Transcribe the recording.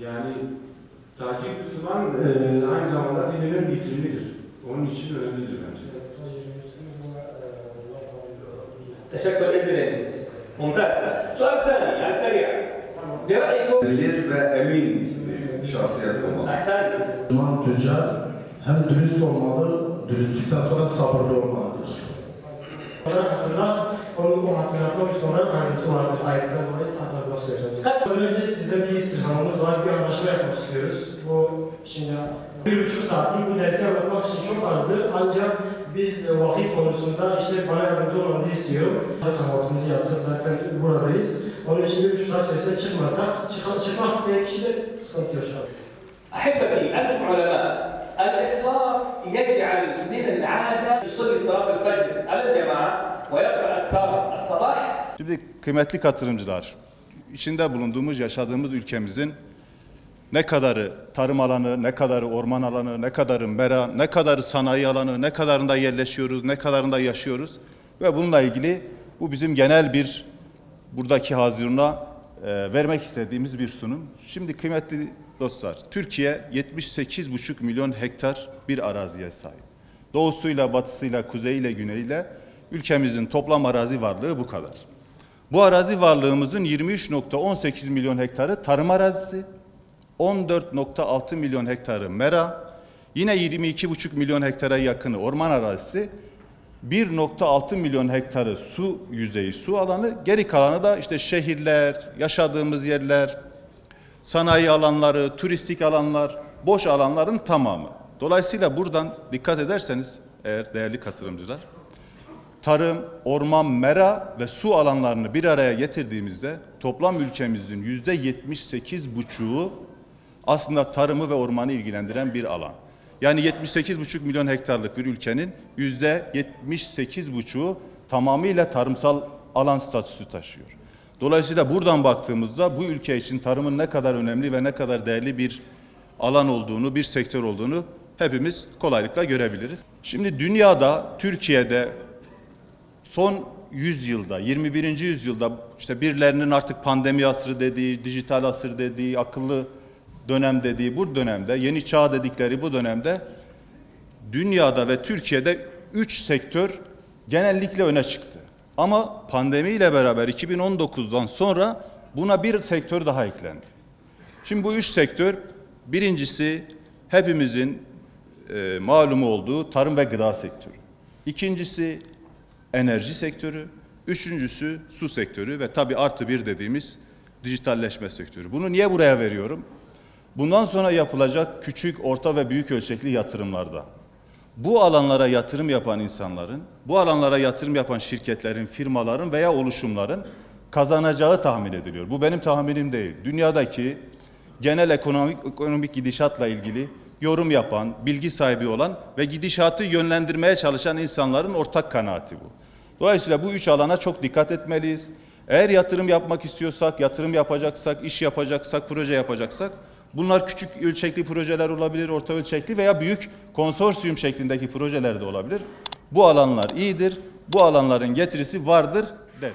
Yani takip Müslüman aynı zamanda dininin vitrinidir. Onun için önemlidir bence. تشكر ادريس ممتاز سؤال ثاني يعني سريع برأيكم ve emin şahsiyet olmalı. احسنت Müslüman tüccar hem dürüst olmalı, dürüstlükten sonra sabırlı olmalıdır. Onu hatırlatma Müslümanların faydası vardır. Ayetten dolayı saklanma söyleyeceğim. Önce sizde bir istirhamımız var, bir anlaşma yapmak istiyoruz. Bu şimdi 1,5 saatlik bu dersi anlatmak için çok azdı. Ancak biz vakit konusunda işte bana yardımcı olmanızı istiyorum. Kahvaltımızı yaptık, zaten buradayız. Onun için 1,5 saat içerisinde çıkmasak, çıkmak isteyen kişi de sıkıntı yok şu an. أحبتي أنتم علماء الإخلاص يجعل من العادة يصلي صلاة الفجر على الجماعة ويقرأ أذكار الصباح. Şimdi kıymetli katılımcılar, içinde bulunduğumuz, yaşadığımız ülkemizin ne kadarı tarım alanı, ne kadarı orman alanı, ne kadarı mera, ne kadarı sanayi alanı, ne kadarında yerleşiyoruz, ne kadarında yaşıyoruz ve bununla ilgili bu bizim genel bir buradaki hazırına vermek istediğimiz bir sunum. Şimdi kıymetli dostlar, Türkiye 78,5 milyon hektar bir araziye sahip. Doğusuyla, batısıyla, kuzeyiyle, güneyiyle ülkemizin toplam arazi varlığı bu kadar. Bu arazi varlığımızın 23,18 milyon hektarı tarım arazisi, 14,6 milyon hektarı mera, yine 22,5 milyon hektara yakını orman arazisi, 1,6 milyon hektarı su yüzeyi, su alanı, geri kalanı da işte şehirler, yaşadığımız yerler, sanayi alanları, turistik alanlar, boş alanların tamamı. Dolayısıyla buradan dikkat ederseniz eğer değerli katılımcılar, tarım, orman, mera ve su alanlarını bir araya getirdiğimizde toplam ülkemizin %78,5'u aslında tarımı ve ormanı ilgilendiren bir alan. Yani 78,5 milyon hektarlık bir ülkenin %78,5'u tamamıyla tarımsal alan statüsü taşıyor. Dolayısıyla buradan baktığımızda bu ülke için tarımın ne kadar önemli ve ne kadar değerli bir alan olduğunu, bir sektör olduğunu hepimiz kolaylıkla görebiliriz. Şimdi dünyada, Türkiye'de son 100 yılda, 21. yüzyılda işte birilerinin artık pandemi asrı dediği, dijital asır dediği, akıllı dönem dediği bu dönemde, yeni çağ dedikleri bu dönemde dünyada ve Türkiye'de 3 sektör genellikle öne çıktı. Ama pandemiyle beraber 2019'dan sonra buna bir sektör daha eklendi. Şimdi bu 3 sektör, birincisi hepimizin malumu olduğu tarım ve gıda sektörü. İkincisi enerji sektörü. Üçüncüsü su sektörü ve tabii artı bir dediğimiz dijitalleşme sektörü. Bunu niye buraya veriyorum? Bundan sonra yapılacak küçük, orta ve büyük ölçekli yatırımlarda bu alanlara yatırım yapan insanların, bu alanlara yatırım yapan şirketlerin, firmaların veya oluşumların kazanacağı tahmin ediliyor. Bu benim tahminim değil. Dünyadaki genel ekonomik gidişatla ilgili yorum yapan, bilgi sahibi olan ve gidişatı yönlendirmeye çalışan insanların ortak kanaati bu. Dolayısıyla bu 3 alana çok dikkat etmeliyiz. Eğer yatırım yapmak istiyorsak, yatırım yapacaksak, iş yapacaksak, proje yapacaksak, bunlar küçük ölçekli projeler olabilir, orta ölçekli veya büyük konsorsiyum şeklindeki projeler de olabilir. Bu alanlar iyidir, bu alanların getirisi vardır deriz.